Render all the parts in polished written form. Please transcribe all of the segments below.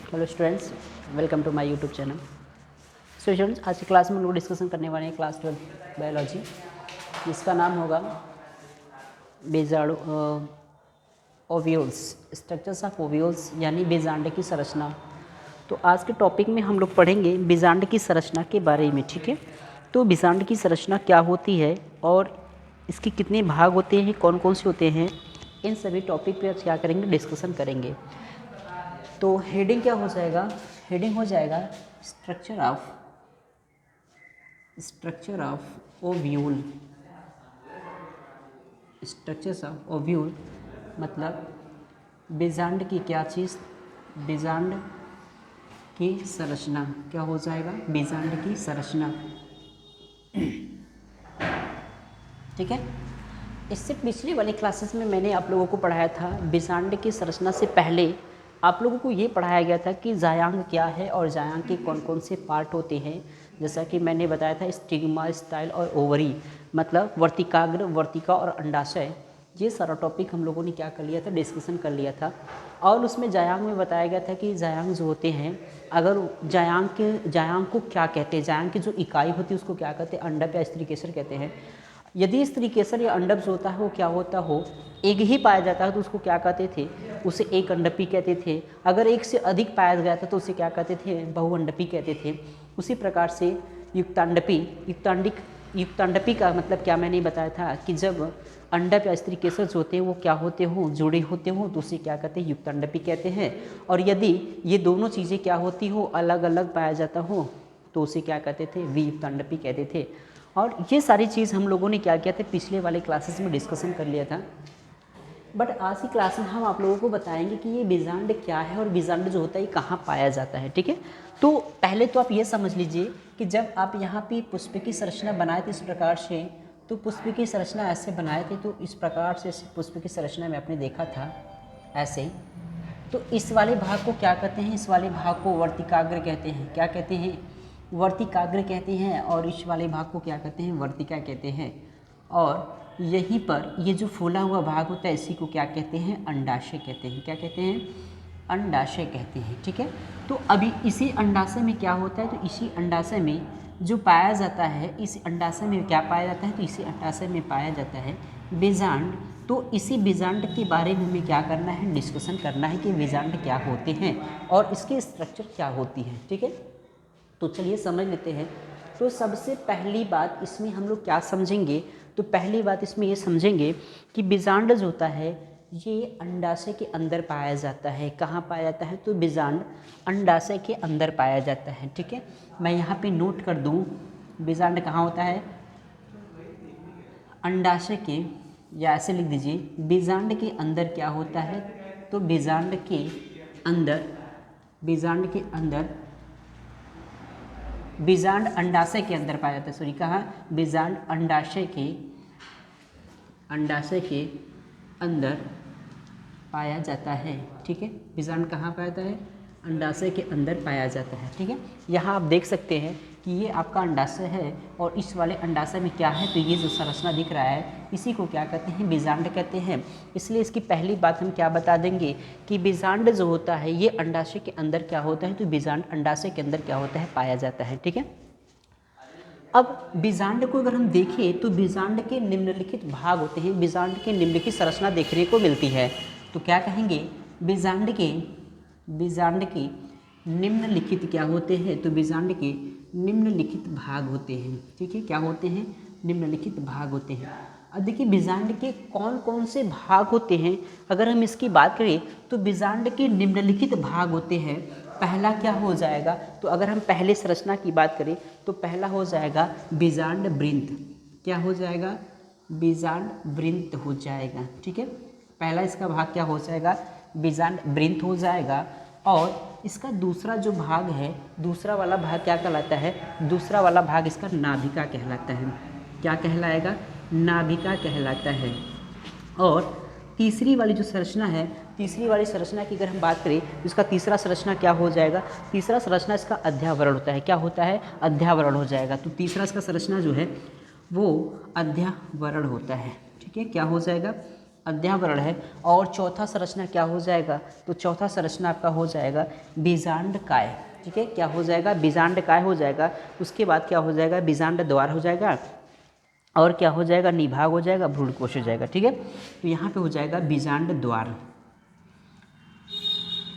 Hello students, welcome to my YouTube channel. So students, आज की class में हम लोग डिस्कशन करने वाले हैं क्लास 12 बायोलॉजी, जिसका नाम होगा बेजाड़ ओव्यूल्स, स्ट्रक्चर्स ऑफ ओव्यूल्स यानी बीजांड की संरचना। तो आज के टॉपिक में हम लोग पढ़ेंगे बीजांड की संरचना के बारे में। ठीक है, तो बीजांड की संरचना क्या होती है और इसके कितने भाग होते हैं, कौन कौन से होते हैं, इन सभी टॉपिक पर क्या करेंगे, डिस्कशन करेंगे। तो हेडिंग क्या हो जाएगा, हेडिंग हो जाएगा structure of ovule. Structures of ovule मतलब बीजांड की क्या चीज़, बीजांड की संरचना क्या हो जाएगा, बीजांड की संरचना। ठीक है, इससे पिछली वाली क्लासेस में मैंने आप लोगों को पढ़ाया था बीजांड की संरचना से पहले आप लोगों को ये पढ़ाया गया था कि जायांग क्या है और जायांग के कौन कौन से पार्ट होते हैं। जैसा कि मैंने बताया था स्टिग्मा, स्टाइल और ओवरी, मतलब वर्तिकाग्र, वर्तिका और अंडाशय। ये सारा टॉपिक हम लोगों ने क्या कर लिया था, डिस्कशन कर लिया था। और उसमें जायांग में बताया गया था कि जायांग जो होते हैं, अगर जायांग को क्या कहते हैं, जायांग की जो इकाई होती है उसको क्या कहते हैं, अंडप या स्त्री केसर कहते हैं। यदि स्त्री केसर या अंडप जो होता है वो क्या होता हो, एक ही पाया जाता है तो उसको क्या कहते थे, उसे एक अंडपी कहते थे। अगर एक से अधिक पाया गया था तो उसे क्या कहते थे, बहुअंडपी कहते थे। उसी प्रकार से युक्तांडपी का मतलब क्या मैंने बताया था कि जब अंडप या स्त्री केसर जो होते हैं वो क्या होते हों, जुड़े होते हों, तो उसे क्या कहते हैं, युक्तांडपी कहते हैं। और यदि ये दोनों चीज़ें क्या होती हो, अलग अलग पाया जाता हो, तो उसे क्या कहते थे, वियुक्तांडपी कहते थे। और ये सारी चीज़ हम लोगों ने क्या किया था, पिछले वाले क्लासेस में डिस्कशन कर लिया था। बट आज की क्लास में हम आप लोगों को बताएंगे कि ये बीजांड क्या है और बीजांड जो होता है ये कहाँ पाया जाता है। ठीक है, तो पहले तो आप ये समझ लीजिए कि जब आप यहाँ पे पुष्प की संरचना बनाए थे इस प्रकार से, तो पुष्प की संरचना ऐसे बनाए थे, तो इस प्रकार से पुष्प की संरचना में आपने देखा था ऐसे। तो इस वाले भाग को क्या कहते हैं, इस वाले भाग को वर्तिकाग्र कहते हैं। क्या कहते हैं, वर्तिकाग्र कहते हैं। और इस वाले भाग को क्या कहते हैं, वर्तिका कहते हैं। और यहीं पर ये जो फूला हुआ भाग होता है इसी को क्या कहते हैं, अंडाशय कहते हैं। क्या कहते हैं, अंडाशय कहते हैं। ठीक है, तो अभी इसी अंडाशय में क्या होता है, तो इसी अंडाशय में जो पाया जाता है, इस अंडाशय में क्या पाया जाता है, तो इसी अंडाशय में पाया जाता है बीजांड। तो इसी बीजांड के बारे में हमें क्या करना है, डिस्कशन करना है कि बीजांड क्या होते हैं और इसके स्ट्रक्चर क्या होती है। ठीक है, तो चलिए समझ लेते हैं। तो सबसे पहली बात इसमें हम लोग क्या समझेंगे, तो पहली बात इसमें ये समझेंगे कि बीजांड जो होता है ये अंडाशय के अंदर पाया जाता है। कहाँ पाया जाता है, तो बीजांड अंडाशय के अंदर पाया जाता है। ठीक है, मैं यहाँ पे नोट कर दूँ, बीजांड कहाँ होता है, अंडाशय के, या ऐसे लिख दीजिए बीजांड के अंदर क्या होता है, तो बीजांड के अंदर, बीजांड के अंदर, बीजांड अंडाशय के अंदर पाया जाता है। सॉरी, कहाँ, बीजांड अंडाशय के, अंडाशय के अंदर पाया जाता है। ठीक है, बीजांड कहाँ पाया जाता है, अंडाशय के अंदर पाया जाता है। ठीक है, यहाँ आप देख सकते हैं कि ये आपका अंडाशय है और इस वाले अंडाशय में क्या है, तो ये जो संरचना दिख रहा है इसी को क्या कहते हैं, बीजांड कहते हैं। इसलिए इसकी पहली बात हम क्या बता देंगे कि बीजांड जो होता है ये अंडाशय के अंदर क्या होता है, तो बीजांड अंडाशय के अंदर क्या होता है, पाया जाता है। ठीक है, अब बीजांड को अगर हम देखें तो बीजांड के निम्नलिखित भाग होते हैं, बीजांड के निम्नलिखित संरचना देखने को मिलती है। तो क्या कहेंगे, बीजांड के निम्नलिखित क्या होते हैं, तो बीजांड के निम्नलिखित भाग होते हैं। ठीक है, क्या होते हैं, निम्नलिखित भाग होते हैं। अब देखिए बीजांड के कौन कौन से भाग होते हैं, अगर हम इसकी बात करें तो बीजांड के निम्नलिखित भाग होते हैं। पहला क्या हो जाएगा, तो अगर हम पहले संरचना की बात करें तो पहला हो जाएगा बीजांड वृंत। क्या हो जाएगा, बीजांड वृंत हो जाएगा। ठीक है, पहला इसका भाग क्या हो जाएगा, बीजांड वृंत हो जाएगा। और इसका दूसरा जो भाग है, दूसरा वाला भाग क्या कहलाता है, दूसरा वाला भाग इसका नाभिका कहलाता है। क्या कहलाएगा, नाभिका कहलाता है। और तीसरी वाली जो संरचना है, तीसरी वाली संरचना की अगर हम बात करें तो इसका तीसरा संरचना क्या हो जाएगा, तीसरा संरचना इसका अध्यावरण होता है। क्या होता है, अध्यावरण हो जाएगा। तो तीसरा इसका संरचना जो है वो अध्यावरण होता है। ठीक है, क्या हो जाएगा, अध्यावरण है। और चौथा संरचना क्या हो जाएगा, तो चौथा संरचना आपका हो जाएगा बीजांडकाय। ठीक है, क्या हो जाएगा, बीजांडकाय हो जाएगा। उसके बाद क्या हो जाएगा, बीजांड द्वार हो जाएगा, और क्या हो जाएगा, निभाग हो जाएगा, भ्रूणकोश हो जाएगा। ठीक है, तो यहाँ पे हो जाएगा बीजांड द्वार,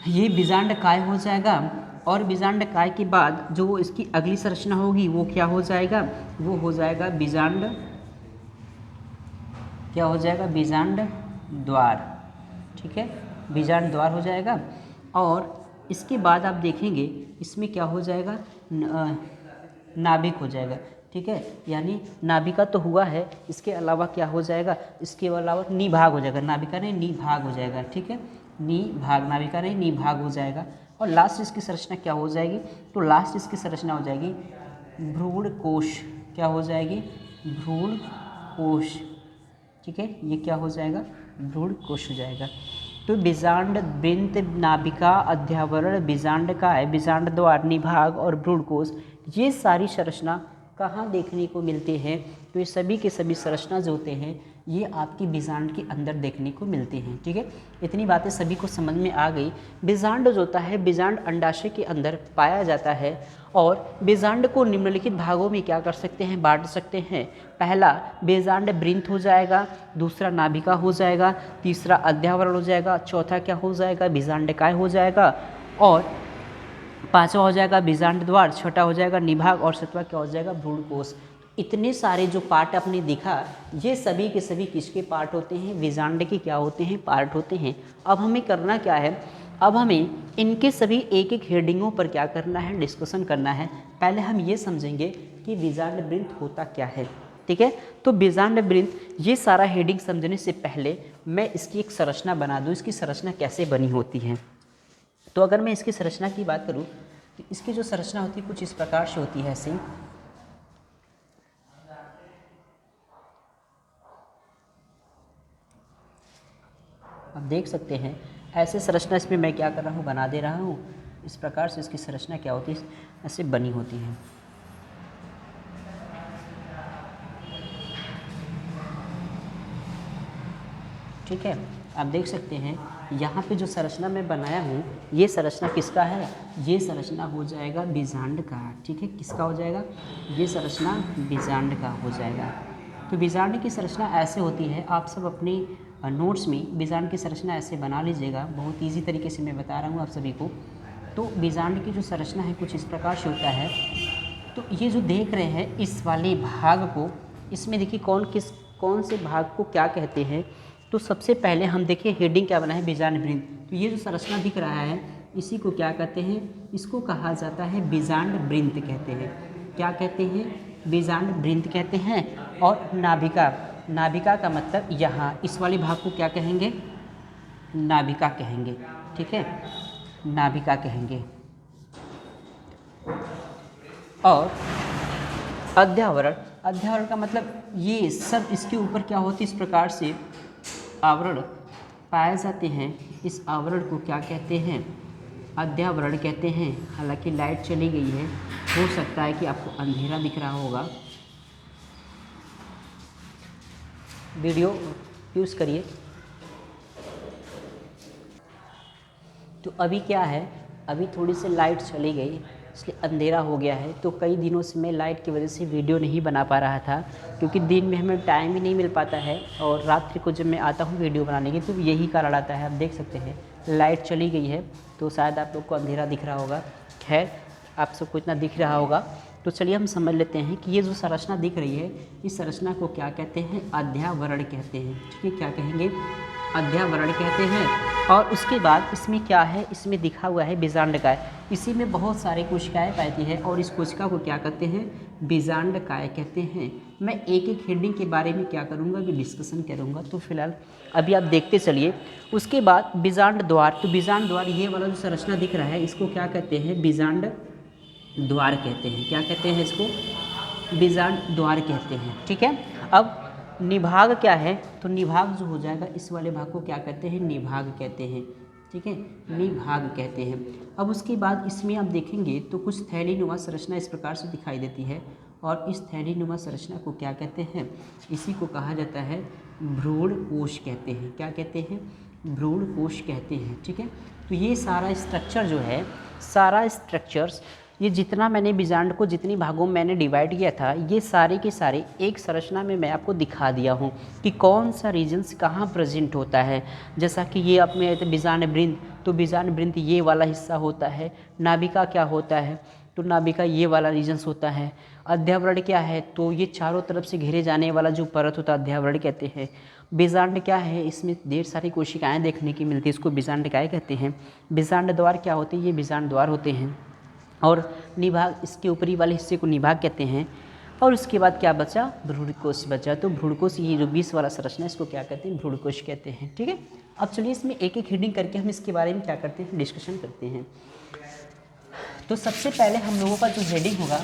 ये बीजांडकाय हो जाएगा। और बीजांडकाय के बाद जो इसकी अगली संरचना होगी वो क्या हो जाएगा, वो हो जाएगा बीजांड, क्या हो जाएगा, बीजांड द्वार। ठीक है, बीजांड द्वार हो जाएगा। और इसके बाद आप देखेंगे इसमें क्या हो जाएगा, नाभिक हो जाएगा। ठीक है, यानी नाभिका तो हुआ है, इसके अलावा क्या हो जाएगा, इसके अलावा निभाग हो जाएगा, नाभिका नहीं निभाग हो जाएगा। ठीक है, निभाग, नाभिका नहीं निभाग हो जाएगा। और लास्ट इसकी संरचना क्या हो जाएगी, तो लास्ट इसकी संरचना हो जाएगी भ्रूणकोश, क्या हो जाएगी, भ्रूणकोश। ठीक है, ये क्या हो जाएगा, भ्रूणकोश हो जाएगा। तो बीजांड, वृंत, नाभिका, अध्यावरण, बीजांडकाय, बीजांड द्वार, निभाग और भ्रूणकोश, ये सारी संरचना कहाँ देखने को मिलते हैं, तो ये सभी के सभी संरचना जो होते हैं ये आपकी बीजांड के अंदर देखने को मिलते हैं। ठीक है, इतनी बातें सभी को समझ में आ गई। बीजांड जो होता है, बीजांड अंडाशय के अंदर पाया जाता है। और बीजांड को निम्नलिखित भागों में क्या कर सकते हैं, बांट सकते हैं। पहला बीजांड वृंत हो जाएगा, दूसरा नाभिका हो जाएगा, तीसरा अध्यावरण हो जाएगा, चौथा क्या हो जाएगा, बीजांडकाय हो जाएगा, और पांचवा हो जाएगा बीजांड द्वार, छठा हो जाएगा निभाग, और सातवां क्या हो जाएगा, भ्रूणकोश। इतने सारे जो पार्ट आपने देखा, ये सभी के सभी किसके पार्ट होते हैं, बीजांड के क्या होते हैं, पार्ट होते हैं। अब हमें करना क्या है, अब हमें इनके सभी एक एक हेडिंगों पर क्या करना है, डिस्कशन करना है। पहले हम ये समझेंगे कि बीजांड वृंत होता क्या है। ठीक है, तो बीजांड वृंत, ये सारा हेडिंग समझने से पहले मैं इसकी एक संरचना बना दूँ, इसकी संरचना कैसे बनी होती है। तो अगर मैं इसकी संरचना की बात करूं तो इसकी जो संरचना होती है कुछ इस प्रकार से होती है। ऐसे आप देख सकते हैं, ऐसे संरचना इसमें मैं क्या कर रहा हूँ, बना दे रहा हूँ। इस प्रकार से इसकी संरचना क्या होती है, ऐसे बनी होती है। ठीक है, आप देख सकते हैं यहाँ पे जो संरचना मैं बनाया हूँ, ये संरचना किसका है, ये संरचना हो जाएगा बीजांड का। ठीक है, किसका हो जाएगा, ये संरचना बीजांड का हो जाएगा। तो बीजांड की संरचना ऐसे होती है, आप सब अपनी नोट्स में बीजांड की संरचना ऐसे बना लीजिएगा, बहुत ईजी तरीके से मैं बता रहा हूँ आप सभी को। तो बीजांड की जो संरचना है कुछ इस प्रकार से होता है। तो ये जो देख रहे हैं इस वाले भाग को, इसमें देखिए कौन से भाग को क्या कहते हैं। तो सबसे पहले हम देखिए हेडिंग क्या बना है, बीजांड वृंत। तो ये जो संरचना दिख रहा है इसी को क्या कहते हैं, इसको कहा जाता है बीजांड वृंत कहते हैं। क्या कहते हैं, बीजांड वृंत कहते हैं। और नाभिका, नाभिका का मतलब यहाँ इस वाले भाग को क्या कहेंगे, नाभिका कहेंगे। ठीक है, नाभिका कहेंगे। और अध्यावरण, अध्यावरण का मतलब ये सब इसके ऊपर क्या होती है, इस प्रकार से आवरण पाए जाते हैं। इस आवरण को क्या कहते हैं, अध्यावरण कहते हैं। हालांकि लाइट चली गई है, हो सकता है कि आपको अंधेरा दिख रहा होगा। वीडियो यूज़ करिए। तो अभी क्या है, अभी थोड़ी सी लाइट चली गई इसलिए अंधेरा हो गया है। तो कई दिनों से मैं लाइट की वजह से वीडियो नहीं बना पा रहा था, क्योंकि दिन में हमें टाइम ही नहीं मिल पाता है, और रात्रि को जब मैं आता हूँ वीडियो बनाने की तो यही कारण आता है। आप देख सकते हैं लाइट चली गई है, तो शायद आप लोग को अंधेरा दिख रहा होगा। खैर, आप सबको इतना दिख रहा होगा। तो चलिए हम समझ लेते हैं कि ये जो संरचना दिख रही है, इस संरचना को क्या कहते हैं, अध्यावरण कहते हैं। ठीक है, क्या कहेंगे, अध्यावरण कहते हैं। और उसके बाद इसमें क्या है, इसमें दिखा हुआ है बीजांडकाय। इसी में बहुत सारी कोशिकाएं पाती है, और इस कोशिका को क्या कहते हैं, बीजांडकाय कहते हैं। मैं एक एक हेडिंग के बारे में क्या करूँगा, अभी डिस्कशन करूँगा। तो फिलहाल अभी आप देखते चलिए। उसके बाद बीजांड द्वार। तो बीजांड द्वार, ये वाला जो संरचना दिख रहा है इसको क्या कहते हैं, बीजांड द्वार कहते हैं। क्या कहते हैं इसको, बीजांड द्वार कहते हैं। ठीक है, अब निभाग क्या है, तो निभाग जो हो जाएगा इस वाले भाग को क्या कहते हैं, निभाग कहते हैं। ठीक है, निभाग कहते हैं। अब उसके बाद इसमें आप देखेंगे तो कुछ थैलीनुमा संरचना इस प्रकार से दिखाई देती है, और इस थैलीनुमा संरचना को क्या कहते हैं, इसी को कहा जाता है भ्रूण कोश कहते हैं। क्या कहते हैं? भ्रूण कोश कहते हैं। ठीक है, तो ये सारा स्ट्रक्चर जो है, सारा स्ट्रक्चर्स, ये जितना मैंने बीजांड को जितनी भागों में मैंने डिवाइड किया था, ये सारे के सारे एक संरचना में मैं आपको दिखा दिया हूँ कि कौन सा रीजन्स कहाँ प्रेजेंट होता है। जैसा कि ये आप में बीजांड वृंत, तो बीजांड वृंत ये वाला हिस्सा होता है। नाभिका क्या होता है? तो नाभिका ये वाला रीजन्स होता है। अध्यावरण क्या है? तो ये चारों तरफ से घेरे जाने वाला जो परत होता है अध्यावरण कहते हैं। बीजांड क्या है? इसमें ढेर सारी कोशिकाएं देखने की मिलती है, इसको बीजांडकाएं कहते हैं। बीजांड द्वार क्या होते हैं? ये बीजांड द्वार होते हैं। और निभाग, इसके ऊपरी वाले हिस्से को निभाग कहते हैं। और उसके बाद क्या बचा? भ्रूणकोश बचा। तो भ्रूणकोश, ये जो 20 वाला संरचना है, इसको क्या कहते हैं? भ्रूणकोश कहते हैं। ठीक है, अब चलिए इसमें एक एक हेडिंग करके हम इसके बारे में क्या करते हैं? डिस्कशन करते हैं। तो सबसे पहले हम लोगों का जो हेडिंग होगा,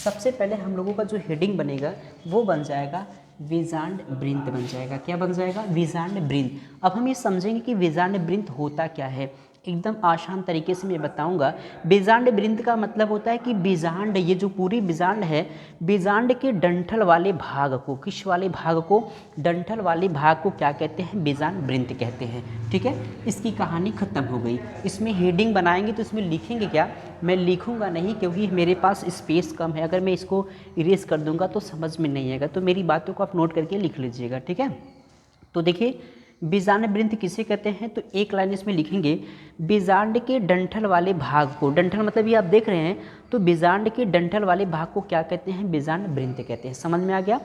सबसे पहले हम लोगों का जो हेडिंग बनेगा वो बन जाएगा बीजांड वृंत बन जाएगा। क्या बन जाएगा? बीजांड वृंत। अब हम ये समझेंगे कि बीजांड वृंत होता क्या है। एकदम आसान तरीके से मैं बताऊंगा। बीजांड वृंत का मतलब होता है कि बीजांड, ये जो पूरी बीजांड है, बीजांड के डंठल वाले भाग को, किस वाले भाग को? डंठल वाले भाग को क्या कहते हैं? बीजांड वृंत कहते हैं। ठीक है, इसकी कहानी खत्म हो गई। इसमें हेडिंग बनाएंगे तो इसमें लिखेंगे क्या? मैं लिखूंगा नहीं, क्योंकि मेरे पास स्पेस कम है। अगर मैं इसको इरेज कर दूंगा तो समझ में नहीं आएगा, तो मेरी बातों को आप नोट करके लिख लीजिएगा। ठीक है, तो देखिए बीजांड वृंत किसे कहते हैं? तो एक लाइन इसमें लिखेंगे, बीजांड के डंठल वाले भाग को, डंठल मतलब ये आप देख रहे हैं, तो बीजांड के डंठल वाले भाग को क्या कहते हैं? बीजांड वृंत कहते हैं। समझ में आ गया?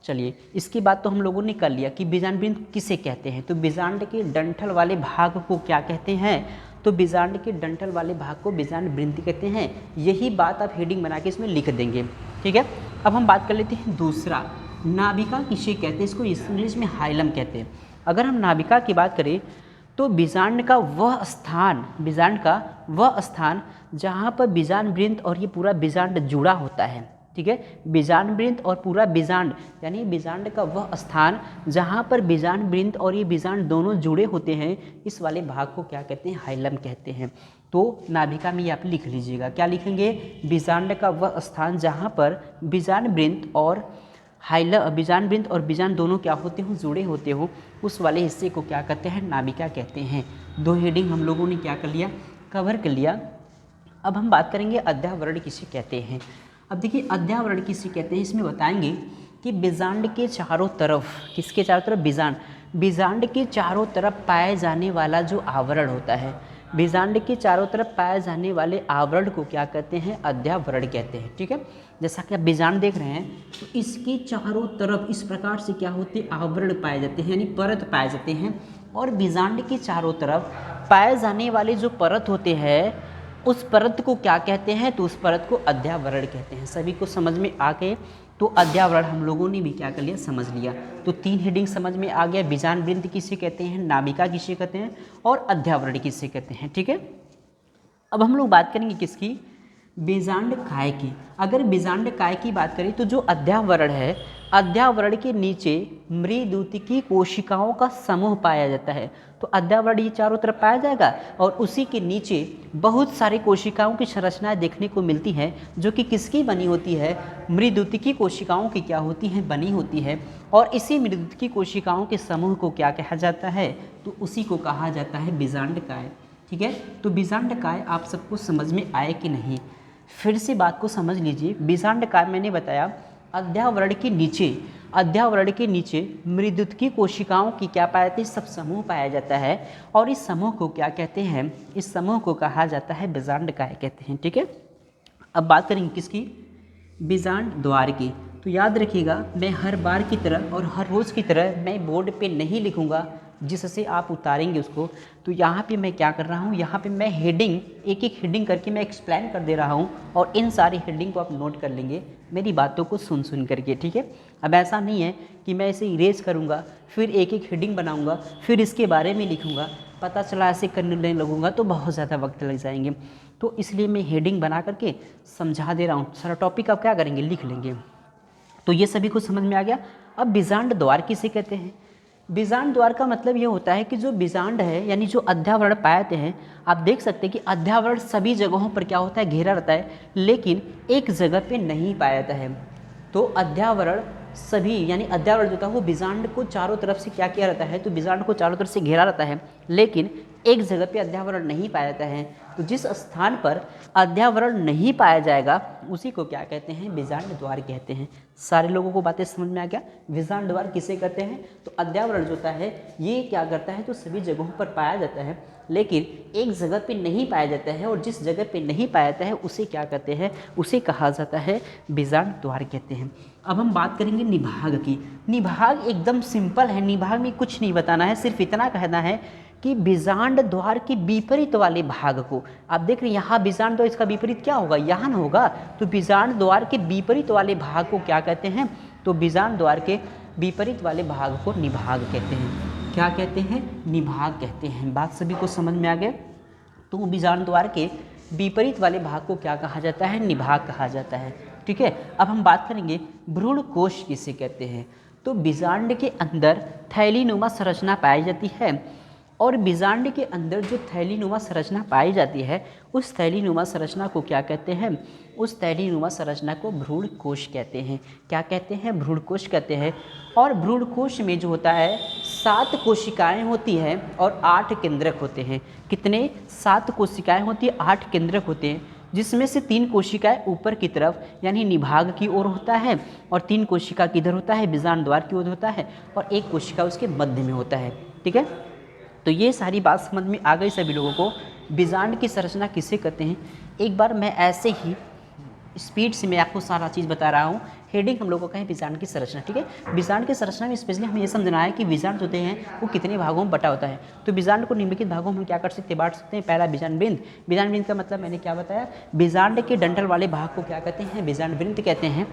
चलिए, इसकी बात तो हम लोगों ने कर लिया कि बीजांड वृंत किसे कहते हैं। तो बीजांड के डंठल वाले भाग को क्या कहते हैं? तो बीजांड के डंठल वाले भाग को बीजांड वृंत कहते हैं। यही बात आप हेडिंग बना के इसमें लिख देंगे। ठीक है, अब हम बात कर लेते हैं दूसरा, नाभिका किसे कहते हैं? इसको इंग्लिश में हाइलम कहते हैं। अगर हम नाभिका की बात करें तो बीजांड का वह स्थान, बीजांड का वह स्थान जहाँ पर बीजांड वृंत और ये पूरा बीजांड जुड़ा होता है। ठीक है, बीजांड वृंत और पूरा बीजांड, यानी बीजांड का वह स्थान जहाँ पर बीजांड वृंत और ये बीजांड दोनों जुड़े होते हैं, इस वाले भाग को क्या कहते हैं? हाइलम कहते हैं। तो नाभिका में ये आप लिख लीजिएगा। क्या लिखेंगे? बीजांड का वह स्थान जहाँ पर बीजांड वृंत और बीजांड वृंत और बीजांड दोनों क्या होते हो? जुड़े होते हो, उस वाले हिस्से को क्या कहते हैं? नाभिका कहते हैं। दो हेडिंग हम लोगों ने क्या कर लिया? कवर कर लिया। अब हम बात करेंगे अध्यावरण किसे कहते हैं। अब देखिए अध्यावरण किसे कहते हैं, इसमें बताएंगे कि बीजांड के चारों तरफ, किसके चारों तरफ? बीजांड, बीजांड के चारों तरफ पाए जाने वाला जो आवरण होता है, बीजांड के चारों तरफ पाए जाने वाले आवरण को क्या कहते हैं? अध्यावरण कहते हैं। ठीक है, जैसा कि आप बीजांड देख रहे हैं, तो इसके चारों तरफ इस प्रकार से क्या होते हैं? आवरण पाए जाते हैं, यानी परत पाए जाते हैं। और बीजांड के चारों तरफ पाए जाने वाले जो परत होते हैं, उस परत को क्या कहते हैं? तो उस परत को अध्यावरण कहते हैं। सभी को समझ में आ गए? तो अध्यावरण हम लोगों ने भी क्या कर लिया? समझ लिया। तो तीन हेडिंग समझ में आ गया। बीजांड वृंत किसे कहते हैं, नाभिका किसे कहते हैं, और अध्यावरण किसे कहते हैं। ठीक है, अब हम लोग बात करेंगे किसकी? बीजांड काय की। अगर बीजांड काय की बात करें तो जो अध्यावरण है, अध्यावरण के नीचे मृदुतिकी कोशिकाओं का समूह पाया जाता है। तो अध्यावरण ये चारों तरफ पाया जाएगा और उसी के नीचे बहुत सारी कोशिकाओं की संरचनाएं देखने को मिलती हैं, जो कि किसकी बनी होती है? मृदुतिकी कोशिकाओं की क्या होती हैं? बनी होती है। और इसी मृदुतिकी कोशिकाओं के समूह को क्या कहा जाता है? तो उसी को कहा जाता है बीजांड काय। ठीक है, तो बीजांड काय आप सबको समझ में आए कि नहीं? फिर से बात को समझ लीजिए। बीजांड काय मैंने बताया अध्यावरण के नीचे, अध्यावरण के नीचे मृदुतिकी कोशिकाओं की क्या पाया जाती है? सब समूह पाया जाता है। और इस समूह को क्या कहते हैं? इस समूह को कहा जाता है बीजांड काय कहते हैं। ठीक है, अब बात करेंगे किसकी? बीजांड द्वार की। तो याद रखिएगा, मैं हर बार की तरह और हर रोज़ की तरह मैं बोर्ड पे नहीं लिखूंगा जिससे आप उतारेंगे उसको। तो यहाँ पे मैं क्या कर रहा हूँ? यहाँ पे मैं हेडिंग, एक एक हेडिंग करके मैं एक्सप्लेन कर दे रहा हूँ और इन सारी हेडिंग को आप नोट कर लेंगे मेरी बातों को सुन सुन करके। ठीक है, अब ऐसा नहीं है कि मैं इसे इरेज करूँगा फिर एक एक हेडिंग बनाऊँगा फिर इसके बारे में लिखूँगा, पता चला ऐसे करने लगूँगा तो बहुत ज़्यादा वक्त लग जाएंगे। तो इसलिए मैं हेडिंग बना करके समझा दे रहा हूँ। सारा टॉपिक आप क्या करेंगे? लिख लेंगे। तो ये सभी को समझ में आ गया। अब बीजांड द्वार किसे कहते हैं? बीजांड द्वार का मतलब ये होता है कि जो बीजांड है, यानी जो अध्यावरण पाए हैं, आप देख सकते हैं कि अध्यावरण सभी जगहों पर क्या होता है? घेरा रहता है, लेकिन एक जगह पे नहीं पाया जाता है। तो अध्यावरण सभी यानी अध्यावरण जो होता है वो बीजांड को चारों तरफ से क्या किया रहता है, तो बीजांड को चारों तरफ से घेरा रहता है, लेकिन एक जगह पे अध्यावरण नहीं पाया जाता है। तो जिस स्थान पर अध्यावरण नहीं पाया जाएगा उसी को क्या कहते हैं, बीजांड द्वार कहते हैं। सारे लोगों को बातें समझ में आ गया। बीजांड द्वार किसे कहते हैं, तो अध्यावरण जो होता है ये क्या करता है, तो सभी जगहों पर पाया जाता है, लेकिन एक जगह पे नहीं पाया जाता है, और जिस जगह पे नहीं पाया जाता है उसे क्या कहते हैं, उसे कहा जाता है बीजांड द्वार कहते हैं। अब हम बात करेंगे निभाग की। निभाग एकदम सिंपल है, निभाग में कुछ नहीं बताना है, सिर्फ इतना कहना है कि बीजांड द्वार के विपरीत वाले भाग को, आप देख रहे हैं यहाँ बीजांड द्वार, इसका विपरीत क्या होगा, यहाँ होगा, तो बीजांड द्वार के विपरीत वाले भाग को क्या कहते हैं, तो बीजांड द्वार के विपरीत वाले भाग को निभाग कहते हैं। क्या कहते हैं, निभाग कहते हैं। बात सभी को समझ में आ गया। तो बीजांड द्वार के विपरीत वाले भाग को क्या कहा जाता है, निभाग कहा जाता है। ठीक है, अब हम बात करेंगे भ्रूण कोश किसे कहते हैं। तो बीजांड के अंदर थैलीनुमा संरचना पाई जाती है, और बीजांड के अंदर जो थैलीनुमा संरचना पाई जाती है उस थैलीनुमा संरचना को क्या कहते हैं, उस थैलीनुमा संरचना को भ्रूण कोश कहते हैं। क्या कहते हैं, भ्रूण कोश कहते हैं। और भ्रूण कोश में जो होता है 7 कोशिकाएं होती हैं और 8 केंद्रक होते हैं। कितने, 7 कोशिकाएं होती है, 8 केंद्रक होते हैं, जिसमें से 3 कोशिकाएं ऊपर की तरफ यानी निभाग की ओर होता है, और 3 कोशिका किधर होता है, बीजांड द्वार की ओर होता है, और 1 कोशिका उसके मध्य में होता है। ठीक है, तो ये सारी बात समझ में आ गई सभी लोगों को। बीजांड की संरचना किसे कहते हैं, एक बार मैं ऐसे ही स्पीड से मैं आपको सारा चीज़ बता रहा हूँ। हेडिंग हम लोगों का है बीजांड की संरचना। ठीक है, बीजांड की संरचना में स्पेशली हमें ये समझना है कि बीजांड होते हैं वो कितने भागों में बटा होता है। तो बीजांड को निम्नलिखित भागों में क्या कर सकते हैं, बांट सकते हैं। पहला बीजांड वृंत। बीजांड वृंत का मतलब मैंने क्या बताया, बीजांड के डंठल वाले भाग को क्या कहते हैं, बीजांड वृंत कहते हैं।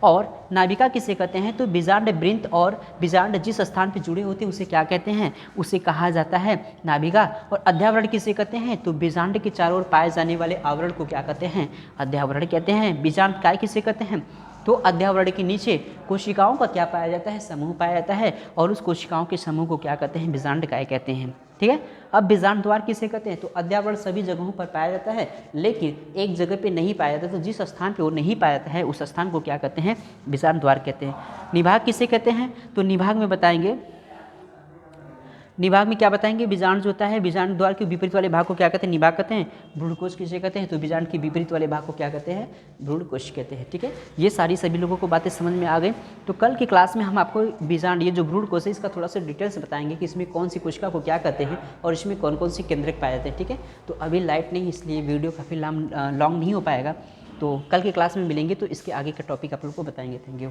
और नाभिका किसे कहते हैं, तो बीजांड वृंत और बीजांड जिस स्थान पर जुड़े होते हैं उसे क्या कहते हैं, उसे कहा जाता है नाभिका। और अध्यावरण किसे कहते हैं, तो बीजांड के चारों ओर पाए जाने वाले आवरण को क्या कहते हैं, अध्यावरण कहते हैं। बीजांड काय किसे कहते हैं, तो अध्यावरण के नीचे कोशिकाओं का क्या पाया जाता है, समूह पाया जाता है, और उस कोशिकाओं के समूह को क्या कहते हैं, बीजांड काय कहते हैं। ठीक है, अब बीजांड द्वार किसे कहते हैं, तो अध्यावरण सभी जगहों पर पाया जाता है, लेकिन एक जगह पे नहीं पाया जाता, तो जिस स्थान पे वो नहीं पाया जाता है उस स्थान को क्या कहते हैं, बीजांड द्वार कहते हैं। निभाग किसे कहते हैं, तो निभाग में बताएंगे, निभाग में क्या बताएंगे, बीजांड जो होता है बीजांड द्वार के विपरीत वाले भाग को क्या कहते हैं, निभाग कहते हैं। भ्रूणकोश किसे कहते हैं, तो बीजांड के विपरीत वाले भाग को क्या कहते हैं, भ्रूणकोश कहते हैं। ठीक है, ये सारी सभी लोगों को बातें समझ में आ गई। तो कल की क्लास में हम आपको बीजांड, ये जो भ्रूणकोश है इसका थोड़ा सा डिटेल्स बताएंगे कि इसमें कौन सी कोशिका को क्या कहते हैं और इसमें कौन कौन से केंद्रक पाए जाते हैं। ठीक है, तो अभी लाइट नहीं, इसलिए वीडियो काफ़ी लॉन्ग नहीं हो पाएगा, तो कल की क्लास में मिलेंगे तो इसके आगे का टॉपिक आप लोग को बताएंगे। Thank you.